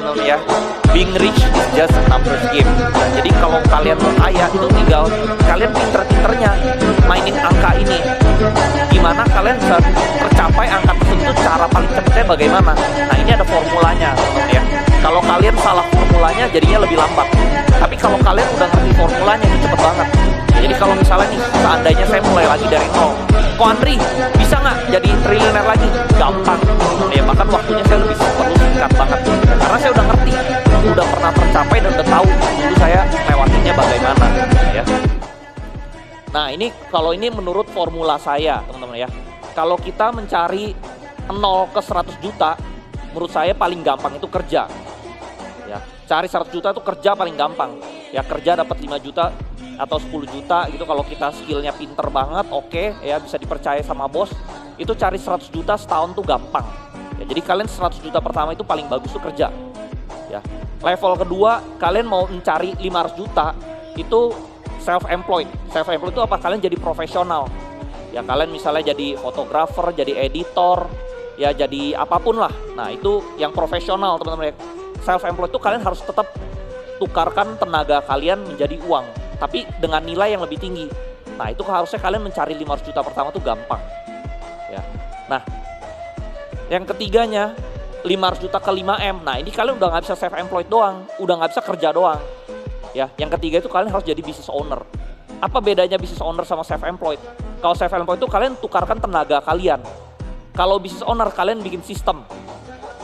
teman-teman ya. Being rich is just a numbers game. Nah, jadi kalau kalian mau kaya itu tinggal kalian pinter-pinternya mainin angka ini. Gimana kalian bisa tercapai angka tersebut, cara paling cepatnya bagaimana. Nah, ini ada formulanya teman-teman ya. Kalau kalian salah formulanya jadinya lebih lambat. Tapi kalau kalian udah ngerti formulanya itu cepet banget. Jadi kalau misalnya nih, seandainya saya mulai lagi dari nol, kok Andri bisa nggak jadi triliuner lagi? Gampang. Ya bahkan waktunya saya lebih perlu singkat banget. Ya, karena saya udah ngerti, udah pernah tercapai dan udah tahu dulu saya lewatinnya bagaimana. Ya. Nah ini kalau ini menurut formula saya teman-teman ya. Kalau kita mencari 0 ke 100 juta, menurut saya paling gampang itu kerja. Ya, cari 100 juta itu kerja paling gampang. Ya kerja dapat 5 juta atau 10 juta gitu kalau kita skillnya pinter banget, oke, ya bisa dipercaya sama bos. Itu cari 100 juta setahun tuh gampang. Ya, jadi kalian 100 juta pertama itu paling bagus tuh kerja. Ya. Level kedua, kalian mau mencari 500 juta itu self-employed. Self-employed itu apa? Kalian jadi profesional. Ya kalian misalnya jadi fotografer, jadi editor, ya jadi apapun lah. Nah itu yang profesional teman-teman. Self-employed itu kalian harus tetap tukarkan tenaga kalian menjadi uang, tapi dengan nilai yang lebih tinggi. Nah itu harusnya kalian mencari 500 juta pertama tuh gampang. Ya. Nah yang ketiganya 500 juta ke 5M. Nah ini kalian udah nggak bisa self-employed doang, udah nggak bisa kerja doang. Ya, yang ketiga itu kalian harus jadi business owner. Apa bedanya business owner sama self-employed? Kalau self-employed itu kalian tukarkan tenaga kalian. Kalau business owner kalian bikin sistem.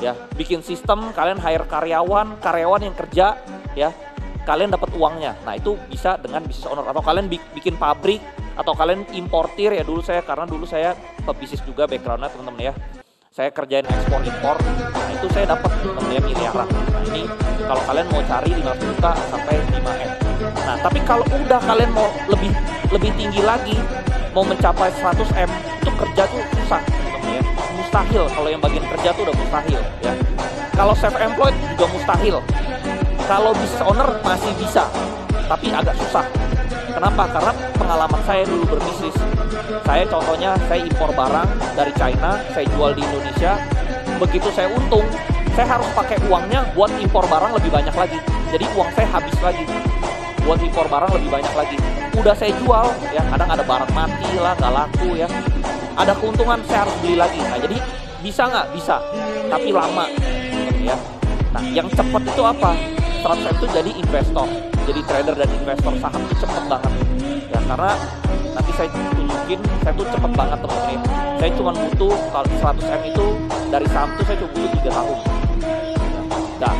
Ya, bikin sistem, kalian hire karyawan yang kerja, ya. Kalian dapat uangnya. Nah, itu bisa dengan business owner atau kalian bikin pabrik atau kalian importir ya karena dulu saya pebisnis juga backgroundnya teman-teman ya. Saya kerjain ekspor impor. Nah, itu saya dapat teman-teman miliaran. Nah, ini kalau kalian mau cari 500 juta sampai 5M. Nah, tapi kalau udah kalian mau lebih tinggi lagi, mau mencapai 100M, itu kerja tuh susah teman-teman ya. Mustahil, kalau yang bagian kerja tuh udah mustahil ya. Kalau self-employed juga mustahil. Kalau business owner masih bisa, tapi agak susah. Kenapa? Karena pengalaman saya dulu berbisnis. Saya contohnya, saya impor barang dari China, saya jual di Indonesia. Begitu saya untung, saya harus pakai uangnya buat impor barang lebih banyak lagi. Jadi uang saya habis lagi buat impor barang lebih banyak lagi. Udah saya jual, ya kadang ada barang mati lah, nggak laku ya. Ada keuntungan, saya harus beli lagi. Nah jadi bisa nggak? Bisa, tapi lama ya. Nah yang cepat itu apa? 100M itu jadi investor, jadi trader dan investor saham itu cepet banget ya, karena nanti saya tunjukin saya tuh cepet banget teman-teman. Saya cuma butuh kalau 100M itu dari saham itu saya cuma butuh 3 tahun. Gak